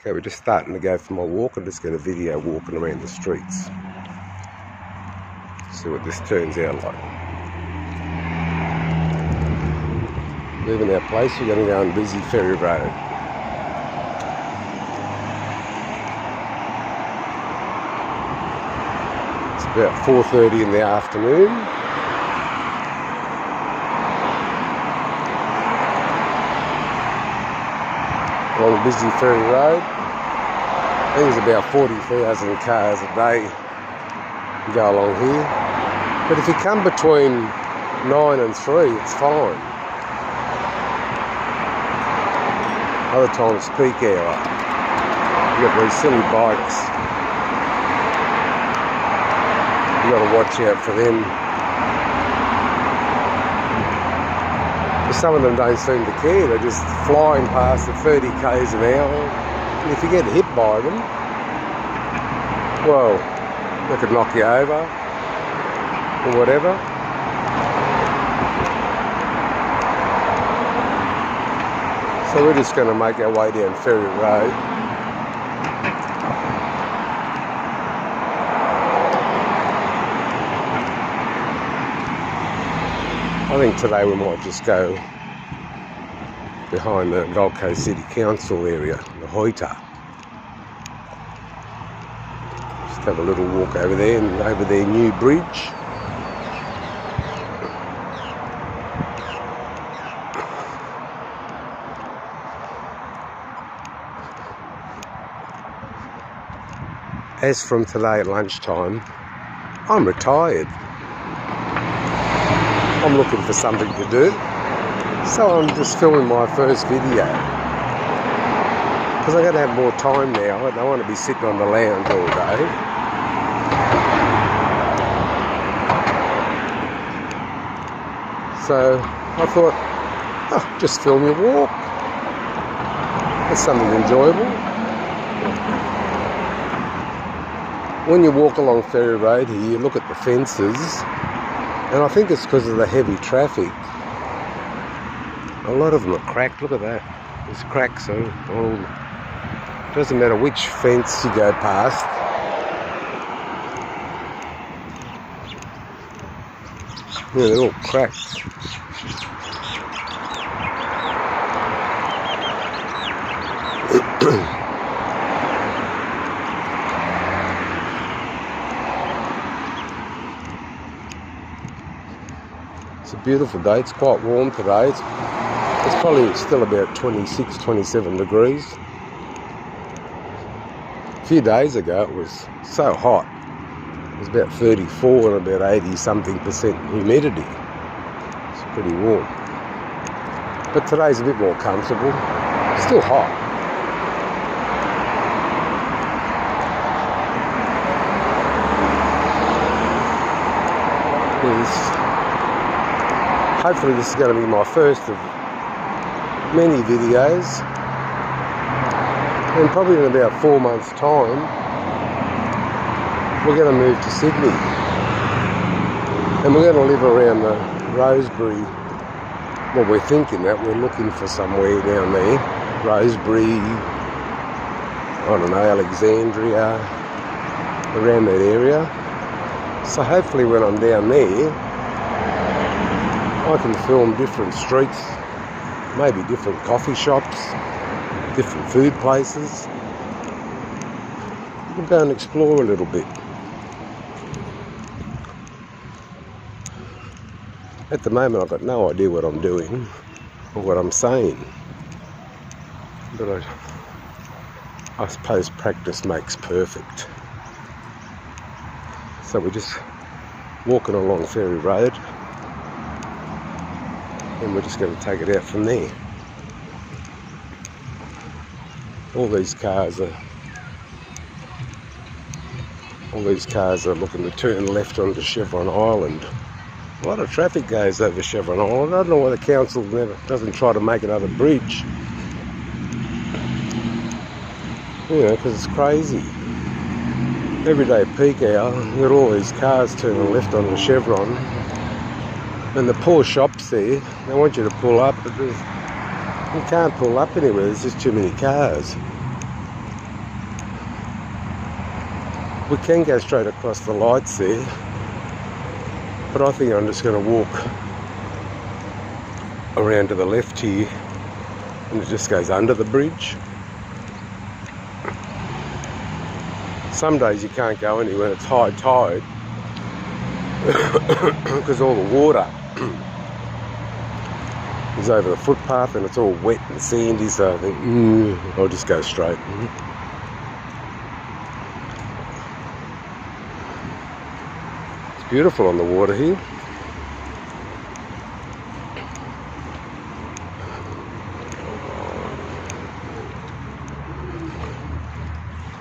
Okay, we're just starting to go for my walk. I'm just going to video walking around the streets. See what this turns out like. Leaving our place, we're going to go on busy Ferry Road. It's about 4:30 in the afternoon. On busy Ferry Road. I think there's about 40,000 cars a day go along here. But if you come between 9 and 3, it's fine. Other times peak hour. You got these silly bikes. You got to watch out for them. Some of them don't seem to care. They're just flying past at 30 k's an hour. And if you get hit by them, well, they could knock you over or whatever. So we're just going to make our way down Ferry Road. I think today we might just go behind the Gold Coast City Council area, the Hoita. Just have a little walk over there and over their new bridge. As from today at lunchtime, I'm retired. I'm looking for something to do, so I'm just filming my first video because I'm going to have more time now. I don't want to be sitting on the lounge all day. So I thought, just film your walk. That's something enjoyable. When you walk along Ferry Road here, you look at the fences. And I think it's because of the heavy traffic. A lot of them are cracked. Look at that. There's cracks. So it doesn't matter which fence you go past. Yeah, they're all cracked. It's a beautiful day. It's quite warm today. It's probably still about 26, 27 degrees. A few days ago it was so hot. It was about 34 and about 80-something% humidity. It's pretty warm. But today's a bit more comfortable. Still hot. Hopefully this is going to be my first of many videos, and probably in about 4 months' time we're going to move to Sydney and we're going to live around the Rosebery. Well, we're thinking that we're looking for somewhere down there, Rosebery, I don't know, Alexandria, around that area. So hopefully when I'm down there I can film different streets, maybe different coffee shops, different food places. We'll go and explore a little bit. At the moment I've got no idea what I'm doing or what I'm saying. But I suppose practice makes perfect. So we're just walking along Ferry Road. And we're just going to take it out from there. All these cars are looking to turn left onto Chevron Island. A lot of traffic goes over Chevron Island. I don't know why the council doesn't try to make another bridge. You know, because it's crazy. Everyday peak hour, you got all these cars turning left onto Chevron. And the poor shops there, they want you to pull up, but you can't pull up anywhere, there's just too many cars. We can go straight across the lights there, but I think I'm just going to walk around to the left here, and it just goes under the bridge. Some days you can't go anywhere, it's high tide because all the water is over the footpath and it's all wet and sandy, so I think I'll just go straight. It's beautiful on the water here.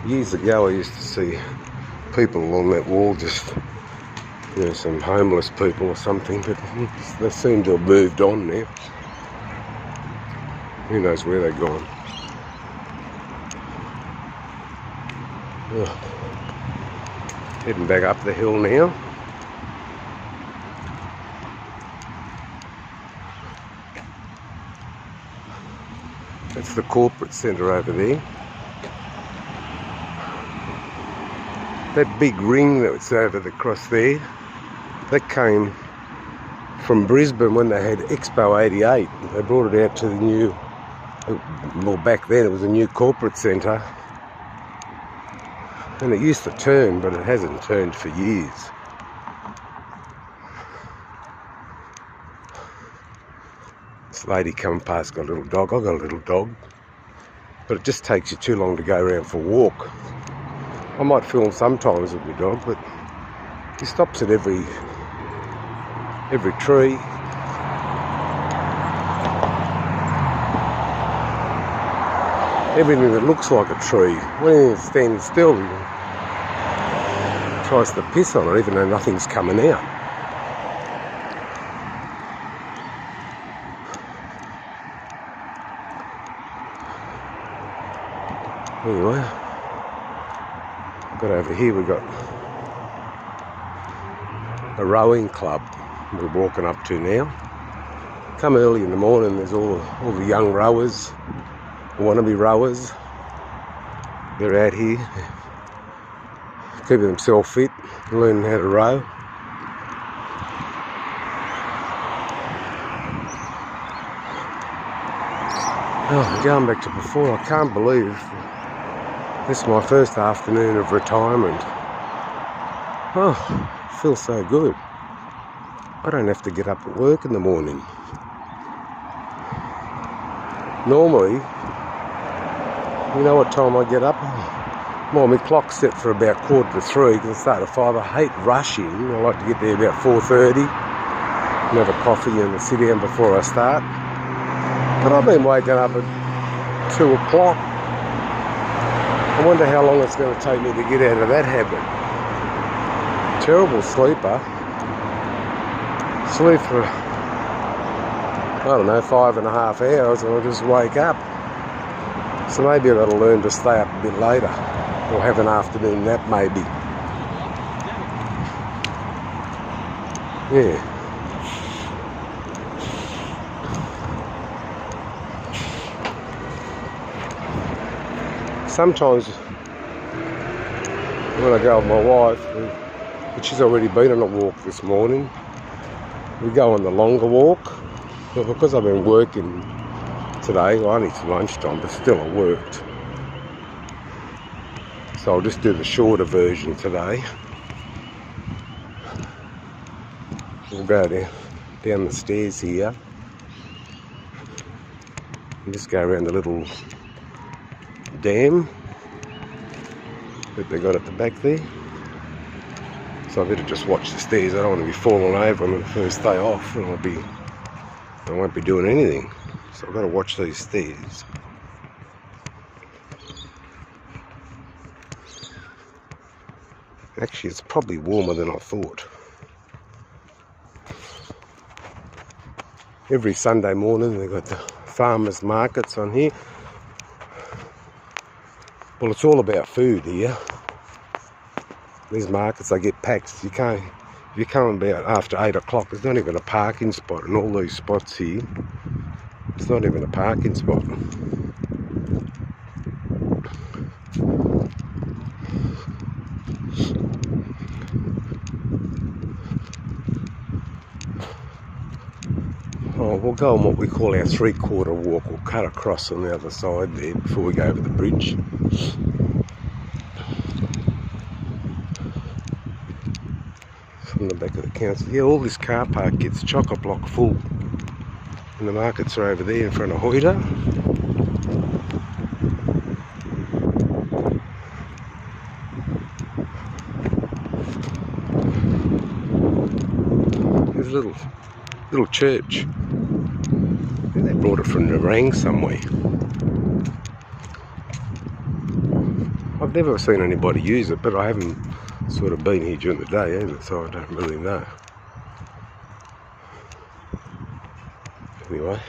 Years ago I used to see people along that wall, just, you know, some homeless people or something, but they seem to have moved on now. Who knows where they've gone. Oh. Heading back up the hill now. That's the corporate centre over there. That big ring that's over the cross there, that came from Brisbane when they had Expo 88. They brought it out to the new, well, back then it was a new corporate centre, and it used to turn, but it hasn't turned for years. This lady coming past got a little dog. I've got a little dog, but it just takes you too long to go around for a walk. I might film sometimes with my dog, but he stops at every tree. Everything that looks like a tree. When he stands still, he tries to piss on it, even though nothing's coming out. Anyway, got over here, we've got a rowing club we're walking up to now. Come early in the morning, there's all the young rowers, wannabe rowers. They're out here keeping themselves fit, learning how to row. Oh, going back to before, I can't believe this is my first afternoon of retirement. Oh, it feels so good. I don't have to get up at work in the morning. Normally, you know what time I get up? Well, my clock's set for about 2:45 because I start at 5. I hate rushing. I like to get there about 4:30 and have a coffee and sit down before I start. But I've been waking up at 2 o'clock. I wonder how long it's going to take me to get out of that habit. Terrible sleeper. Sleep for, I don't know, 5.5 hours and I'll just wake up. So maybe I've got to learn to stay up a bit later, or have an afternoon nap maybe. Yeah. Sometimes when I go with my wife, but she's already been on a walk this morning, we go on the longer walk. But because I've been working today, well, only till lunchtime, but still I worked. So I'll just do the shorter version today. We'll go down the stairs here and just go around the little dam that they got at the back there. So I better just watch the stairs. I don't want to be falling over on the first day off, and I won't be doing anything. So I've got to watch these stairs. Actually, it's probably warmer than I thought. Every Sunday morning they've got the farmers markets on here. Well, it's all about food here. These markets, they get packed. If you come about after 8 o'clock, there's not even a parking spot in all these spots here. It's not even a parking spot. we'll go on what we call our three-quarter walk. We'll cut across on the other side there before we go over the bridge. From the back of the council. Yeah, all this car park gets chock-a-block full. And the markets are over there in front of Hoyter. There's a little church. I think they brought it from Nerang somewhere. I've never seen anybody use it, but I haven't sort of been here during the day either, so I don't really know. Anyway.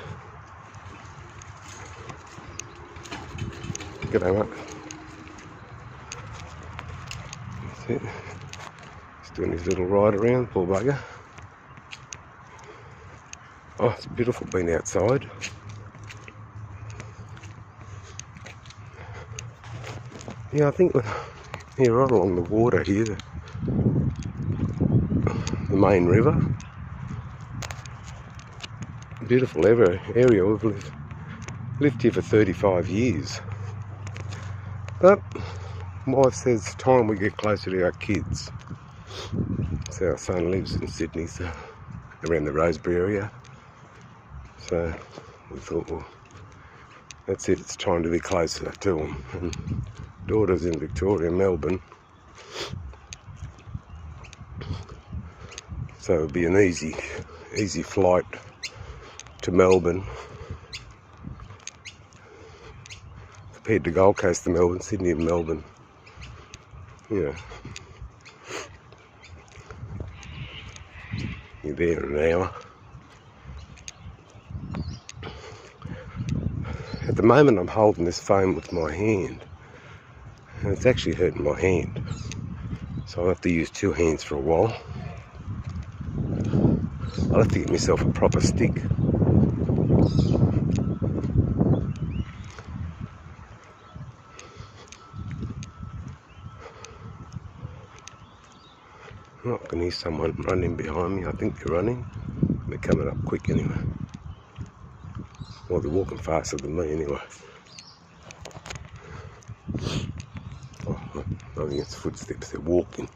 G'day, mate. That's it. He's doing his little ride around, poor bugger. Oh, it's beautiful being outside. Yeah, I think here right along the water here, the main river. Beautiful area. We've lived here for 35 years. But my wife says it's time we get closer to our kids. So our son lives in Sydney, so around the Rosebery area. So we thought, well, that's it, it's time to be closer to them. And daughter's in Victoria, Melbourne. So it'd be an easy flight to Melbourne. Compared to Gold Coast to Melbourne, Sydney and Melbourne. You know, you're there in an hour. At the moment I'm holding this phone with my hand, and it's actually hurting my hand. So I'll have to use two hands for a while. I'll have to get myself a proper stick. Oh, I can hear someone running behind me. I think they're running. They're coming up quick anyway. Well, they're walking faster than me anyway. Oh, I think it's footsteps. They're walking.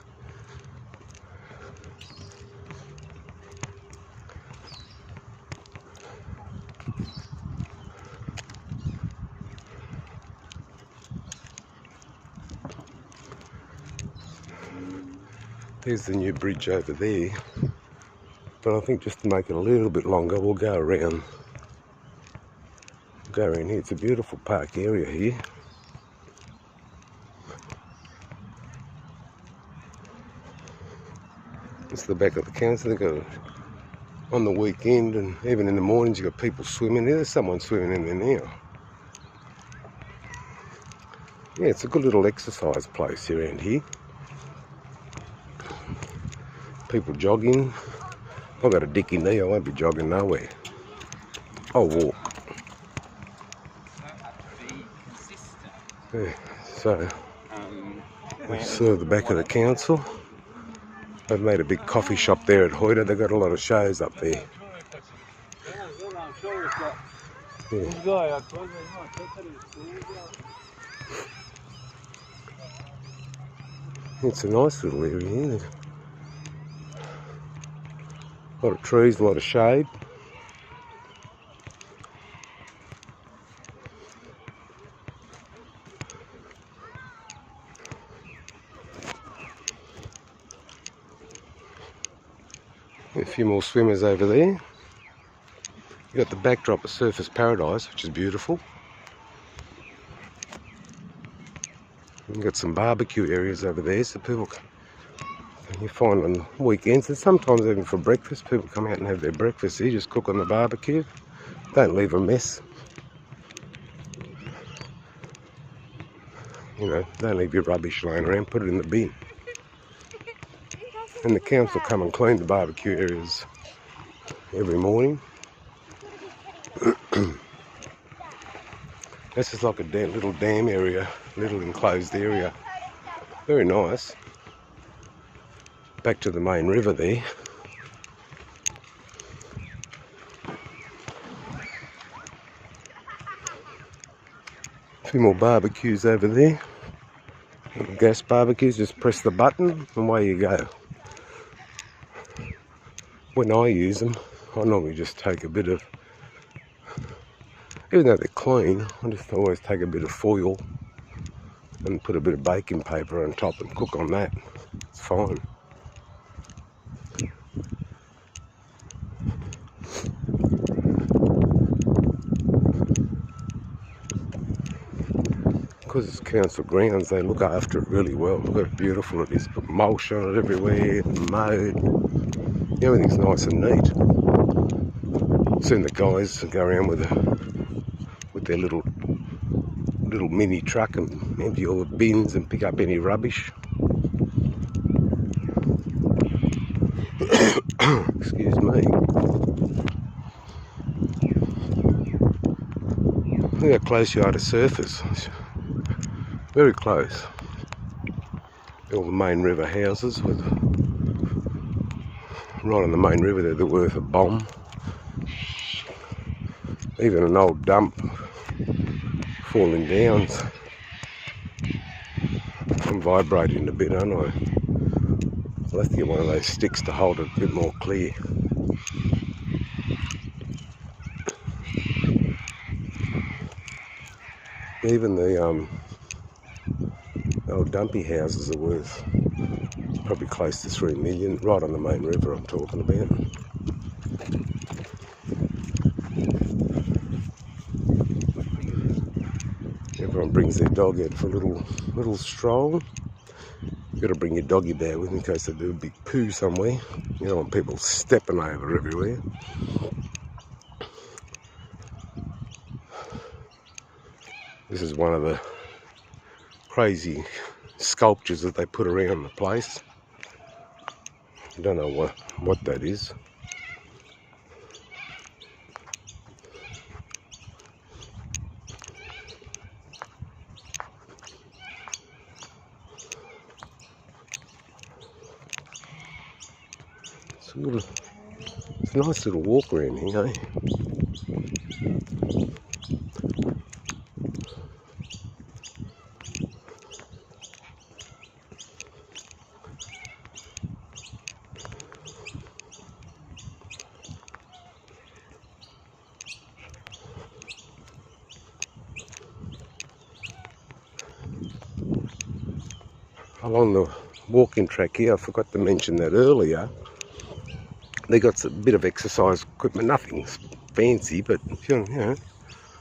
There's the new bridge over there, but I think just to make it a little bit longer, we'll go around. Go around here. It's a beautiful park area here. It's the back of the council. They've got on the weekend and even in the mornings, you've got people swimming. There's someone swimming in there now. Yeah, it's a good little exercise place around here. People jogging. I've got a dicky knee, I won't be jogging nowhere. I'll walk. Yeah, so this is the back of the council. They've made a big coffee shop there at Hoyter. They've got a lot of shows up there. Yeah. It's a nice little area here. A lot of trees, a lot of shade. A few more swimmers over there. You've got the backdrop of Surfers Paradise, which is beautiful. You've got some barbecue areas over there, so people can, you find on weekends, and sometimes even for breakfast, people come out and have their breakfast here, just cook on the barbecue. Don't leave a mess. You know, don't leave your rubbish laying around, put it in the bin. And the council come and clean the barbecue areas every morning. This is like a little dam area, little enclosed area. Very nice. Back to the main river there. few more barbecues over there. Little gas barbecues, just press the button and away you go. When I use them, I normally just take a bit of, even though they're clean, I just always take a bit of foil and put a bit of baking paper on top and cook on that. It's fine. Because it's council grounds, they look after it really well. Look how beautiful it is. Put mulch on it everywhere, mowed. Everything's nice and neat. Soon the guys go around with their little mini truck and empty all the bins and pick up any rubbish. Excuse me. Look how close you are to surface. Very close. All the main river houses with right on the main river, they're worth a bomb. Even an old dump falling down. I'm vibrating a bit, aren't I? I'll have to get one of those sticks to hold it a bit more clear. Even the old dumpy houses are worth probably close to 3 million, right on the main river I'm talking about. Everyone brings their dog out for a little stroll. You've got to bring your doggy bag with in case they do a big poo somewhere. You don't want people stepping over everywhere. This is one of the crazy sculptures that they put around the place. I don't know what that is. It's a nice little walk around here, eh? Along the walking track here, I forgot to mention that earlier, they got a bit of exercise equipment, nothing fancy, but you know,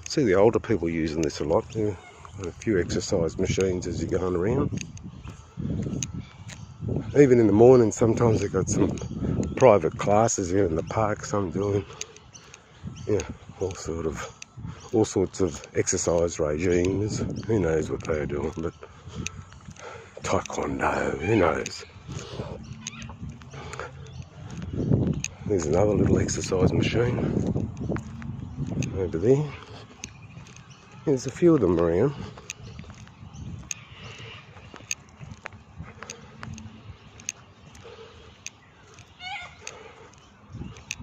see the older people using this a lot. There are a few exercise machines as you're going around. Even in the morning, sometimes they've got some private classes here in the park, some doing, yeah, all sorts of exercise regimes. Who knows what they're doing, but taekwondo, who knows. There's another little exercise machine over there. There's a few of them around.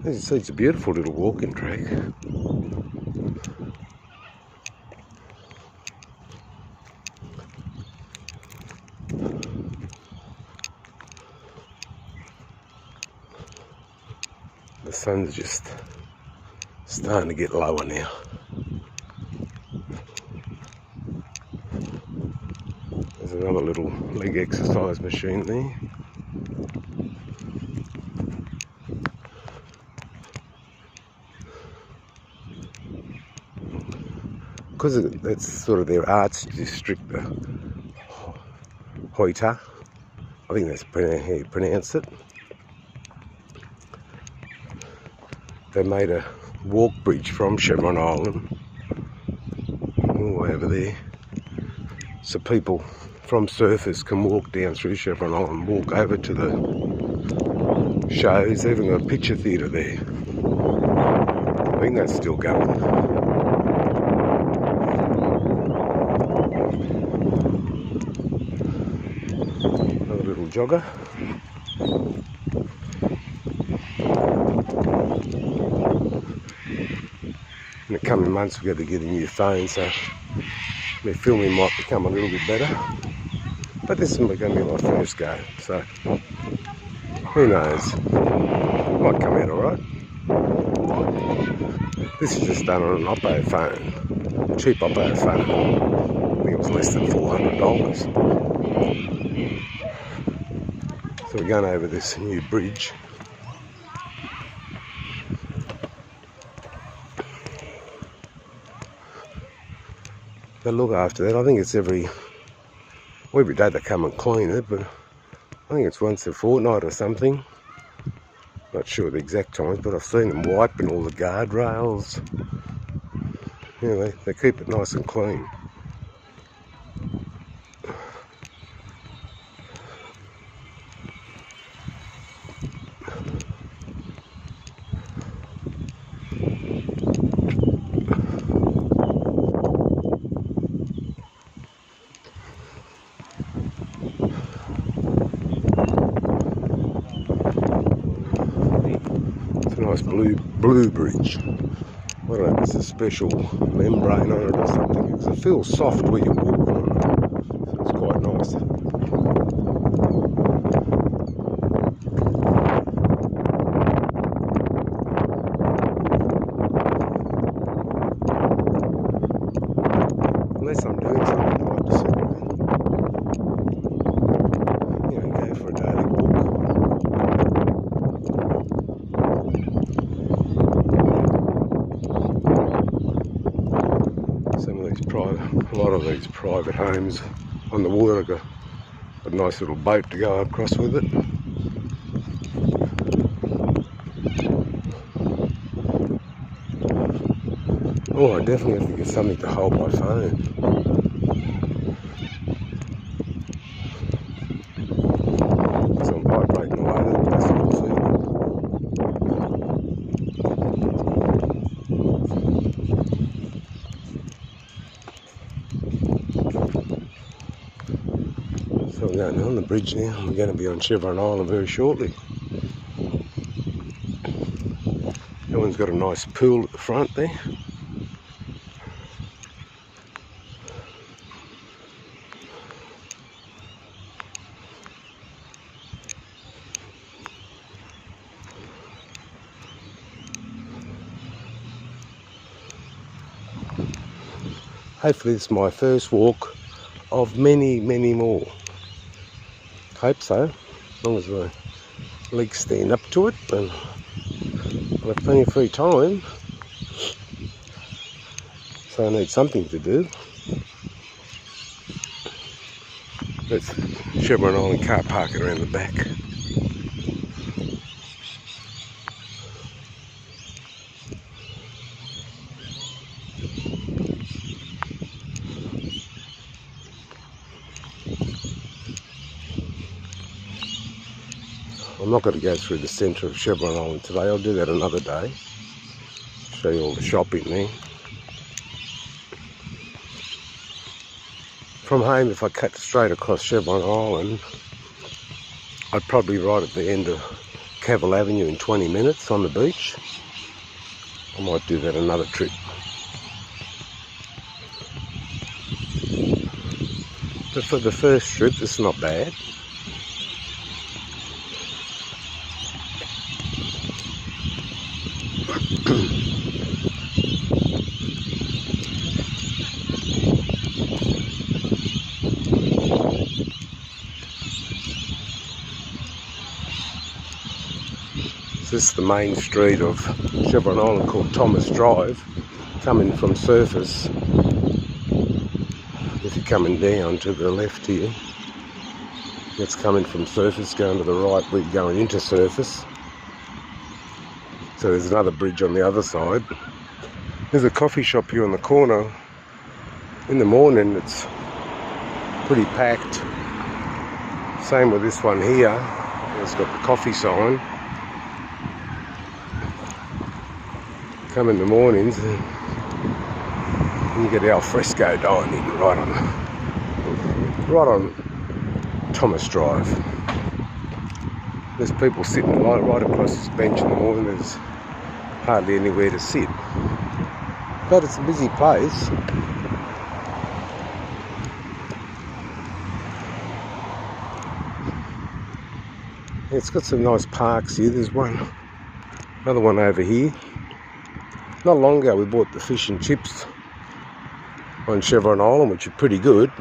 As you see, it's a beautiful little walking track. The sun's just starting to get lower now. There's another little leg exercise machine there. Because that's sort of their arts district, the Hoita. I think that's how you pronounce it. They made a walk bridge from Chevron Island all the way over there, so people from surfers can walk down through Chevron Island, walk over to the shows. They've even got a picture theatre there. I think that's still going. Another little jogger. In the coming months we've got to get a new phone, so My filming might become a little bit better. But this is going to be my first go, so who knows? Might come out alright. This is just done on an Oppo phone, a cheap Oppo phone. I think it was less than $400. So we're going over this new bridge. They look after that. I think it's every day they come and clean it, but I think it's once a fortnight or something. Not sure the exact times, but I've seen them wiping all the guardrails. Anyway, they keep it nice and clean. Nice blue bridge. I don't know if it's a special membrane on it or something, because it feels soft when you walk on it, so it's quite nice. Unless I'm doing something, I like to sit around, go for a daily walk. A lot of these private homes on the water have got a nice little boat to go across with it. Oh, I definitely have to get something to hold my phone. So I'm vibrating away, that's what I'm feeling. So we're going on the bridge now. We're going to be on Chevron Island very shortly. That one's got a nice pool at the front there. Hopefully this is my first walk of many, many more. Hope so, as long as the legs stand up to it, and I'll have plenty of free time, so I need something to do. That's Chevron Island car park around the back. I'm not going to go through the centre of Chevron Island today, I'll do that another day. Show you all the shopping there. From home, if I cut straight across Chevron Island, I'd probably be right at the end of Cavill Avenue in 20 minutes on the beach. I might do that another trip. But for the first trip, it's not bad. This is the main street of Chevron Island called Thomas Drive, coming from surface. If you're coming down to the left here, it's coming from surface, going to the right, we're going into surface. So there's another bridge on the other side. There's a coffee shop here on the corner. In the morning it's pretty packed. Same with this one here. It's got the coffee sign. Come in the mornings and you get al fresco dining right on Thomas Drive. There's people sitting right across this bench in the morning. There's hardly anywhere to sit, but it's a busy place. It's got some nice parks here. There's another one over here. Not long ago we bought the fish and chips on Chevron Island, which are pretty good.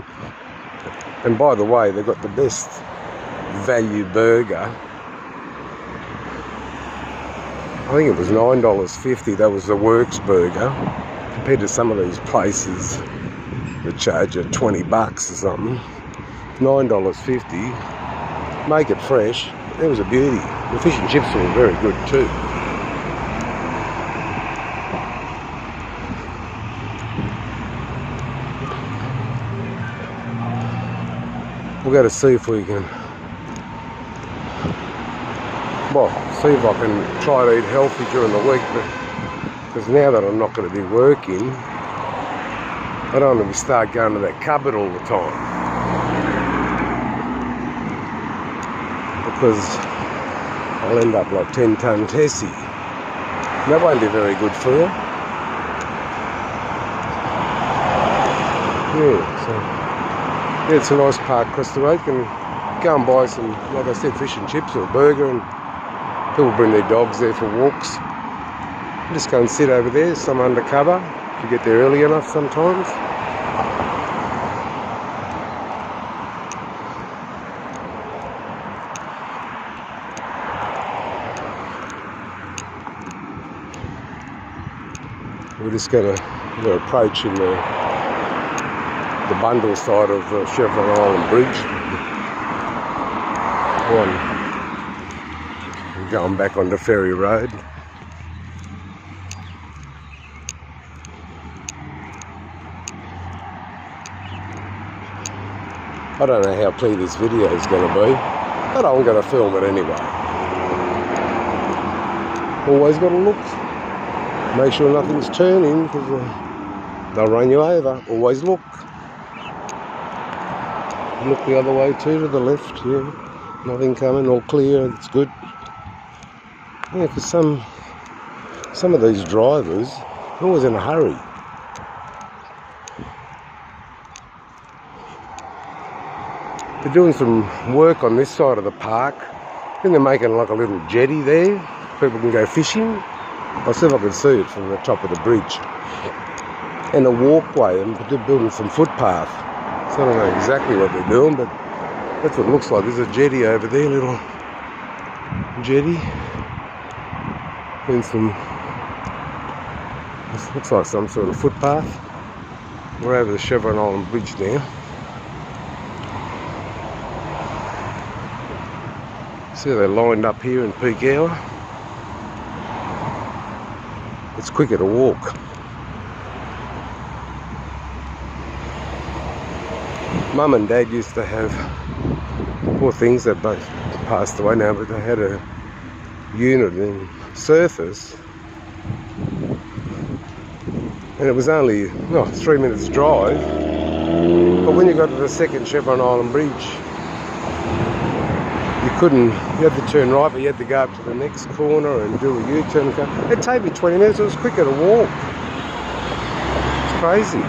And by the way, they've got the best value burger. I think it was $9.50. That was the Works burger, compared to some of these places that charge you $20 or something. $9.50. Make it fresh. It was a beauty. The fish and chips were very good too. We've got to see if we can, see if I can try to eat healthy during the week, because now that I'm not going to be working, I don't want to start going to that cupboard all the time, because I'll end up like 10-ton Tessie. That won't be very good for you. Yeah, it's a nice park across the road. You can go and buy some, like I said, fish and chips or a burger, and people bring their dogs there for walks. Just go and sit over there, some undercover, if you get there early enough sometimes. We're approaching the bundle side of Chevron Island Bridge. Going back onto Ferry Road. I don't know how clear this video is going to be, but I'm going to film it anyway. Always got to look. Make sure nothing's turning, because they'll run you over. Always look. Look the other way too, to the left. Yeah, nothing coming, all clear. It's good. Yeah, because some of these drivers are always in a hurry. They're doing some work on this side of the park. I think they're making like a little jetty there. People can go fishing. I'll see if I can see it from the top of the bridge. And a walkway, and they're building some footpath. So I don't know exactly what they're doing, but that's what it looks like. There's a jetty over there, little jetty. And this looks like some sort of footpath. We're over the Chevron Island Bridge now. See how they're lined up here in peak hour? It's quicker to walk. Mum and Dad used to have, poor things, they both passed away now, but they had a unit in Surfers, and it was only 3 minutes drive, but when you got to the second Chevron Island Bridge, you had to turn right, but you had to go up to the next corner and do a U-turn. It'd take me 20 minutes, it was quicker to walk. It's crazy.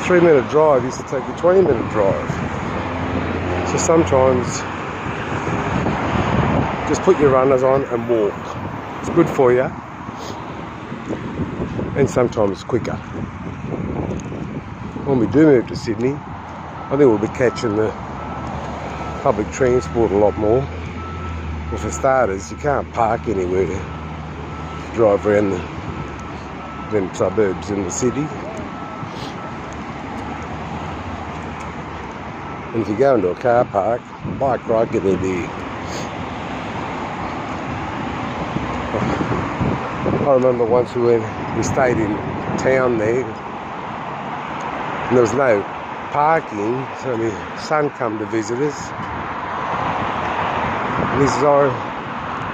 3-minute drive used to take you 20-minute drive. So sometimes just put your runners on and walk. It's good for you, and sometimes quicker. When we do move to Sydney, I think we'll be catching the public transport a lot more. Well, for starters, you can't park anywhere to drive around the suburbs in the city. And if you go into a car park, bike right, get there. I remember once we stayed in town there, and there was no parking, so my son come to visit us. And he says,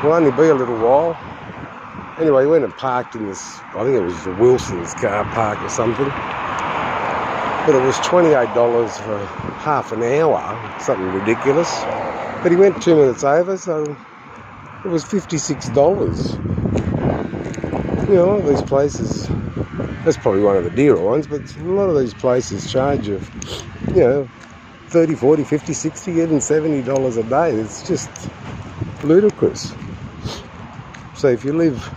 we'll only be a little while. Anyway, he went and parked in this, I think it was the Wilson's car park or something. But it was $28 for half an hour, something ridiculous. But he went 2 minutes over, so it was $56. You know, these places, that's probably one of the dearer ones, but a lot of these places charge you, 30, 40, 50, 60, even $70 a day. It's just ludicrous. So if you live,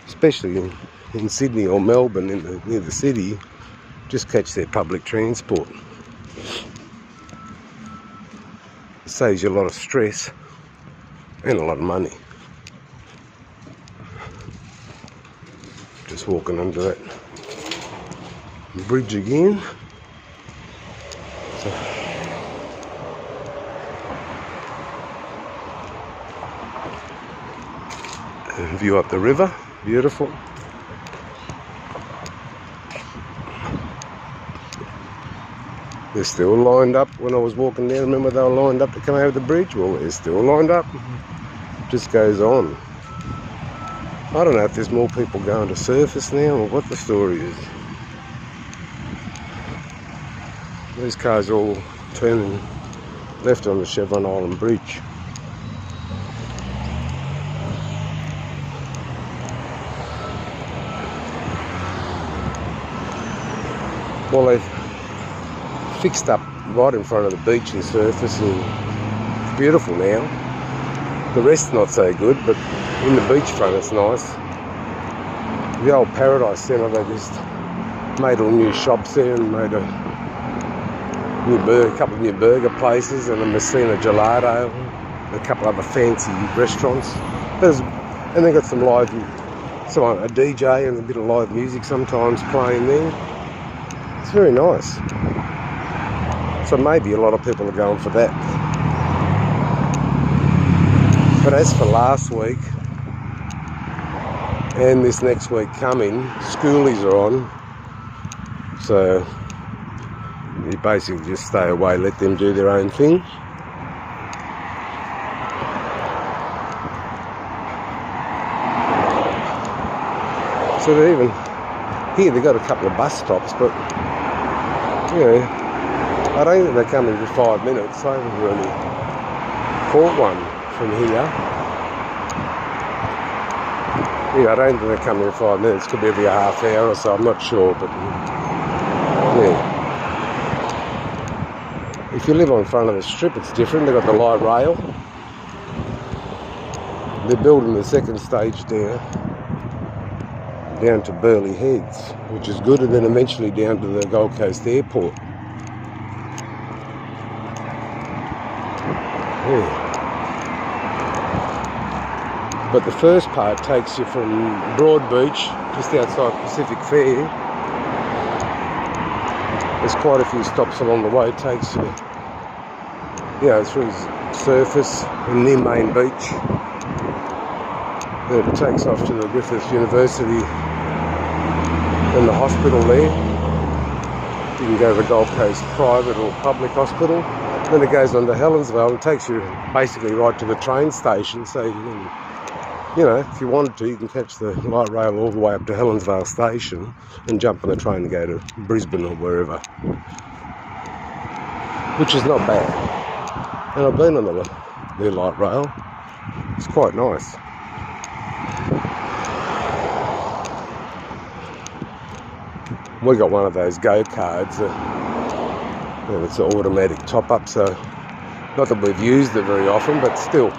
especially in Sydney or Melbourne, near the city, just catch their public transport. It saves you a lot of stress and a lot of money. Just walking under that bridge again. So, and view up the river, beautiful. They're still lined up. When I was walking down, remember they were lined up to come over the bridge? Well, they're still lined up. Just goes on. I don't know if there's more people going to surface now or what the story is. These cars are all turning left on the Chevron Island Bridge. Well, they've fixed up right in front of the beach and surface, and it's beautiful now. The rest's not so good, but in the beachfront it's nice. The old Paradise Centre, they just made all new shops there and made a couple of new burger places and a Messina Gelato, and a couple of other fancy restaurants. And they got some a DJ and a bit of live music sometimes playing there. It's very nice. So maybe a lot of people are going for that. But as for last week and this next week coming, schoolies are on. So you basically just stay away, let them do their own thing. So they even here they've got a couple of bus stops, but you know, I don't think they're coming for 5 minutes. I haven't really caught one from here. Yeah, I don't think they're coming in 5 minutes. Could be every half hour or so, I'm not sure, but yeah. If you live on front of the strip, it's different. They've got the light rail. They're building the second stage down to Burleigh Heads, which is good, and then eventually down to the Gold Coast Airport. Yeah. But the first part takes you from Broadbeach, just outside Pacific Fair. There's quite a few stops along the way. It takes you, through surface and near Main Beach. Then it takes off to the Griffith University and the hospital there. You can go to the Gold Coast private or public hospital. Then it goes on to Helensvale and takes you basically right to the train station. So you can, if you wanted to, you can catch the light rail all the way up to Helensvale station and jump on the train and go to Brisbane or wherever, which is not bad. And I've been on the light rail. It's quite nice. We got one of those go-cards, and it's an automatic top-up, so not that we've used it very often, but still.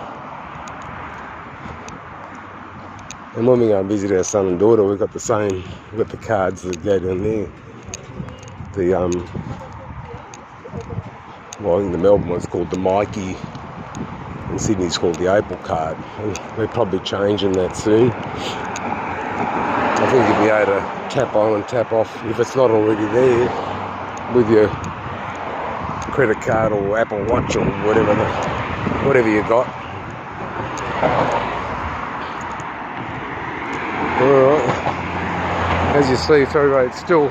And when we go and visit our son and daughter, we've got the cards that go down there. I think the Melbourne one's called the Mikey, and Sydney's called the Opal card. And we're probably changing that soon. I think you'll be able to tap on and tap off, if it's not already there, with your credit card or Apple Watch or whatever you got. Alright, as you see, Ferry Road's still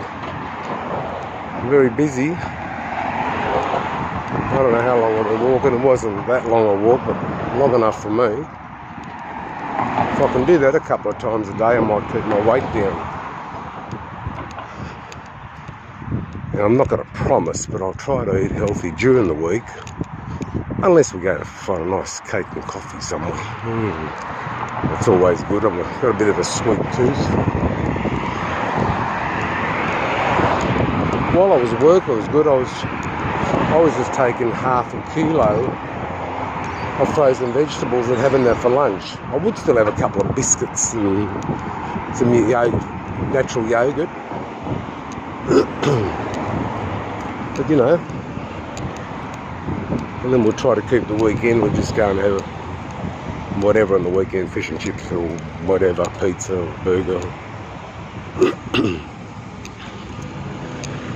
very busy. I don't know how long I've been walking. It wasn't that long a walk, but long enough for me. If I can do that a couple of times a day, I might keep my weight down. And I'm not going to promise, but I'll try to eat healthy during the week. Unless we go to find a nice cake and coffee somewhere. That's always good. I've got a bit of a sweet tooth. While I was at work, it was good. I was I was just taking half a kilo of frozen vegetables and having that for lunch. I would still have a couple of biscuits and some natural yogurt. But you know, and then we'll try to keep the weekend. We'll just go and have whatever on the weekend, fish and chips or whatever, pizza or burger.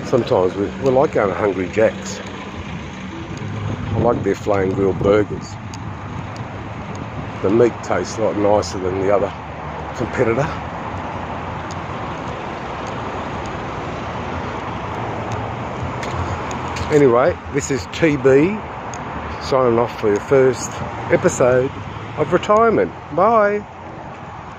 Sometimes we like going to Hungry Jack's. I like their flame grilled burgers. The meat tastes a lot nicer than the other competitor. Anyway, this is TB signing off for your first episode of retirement. Bye.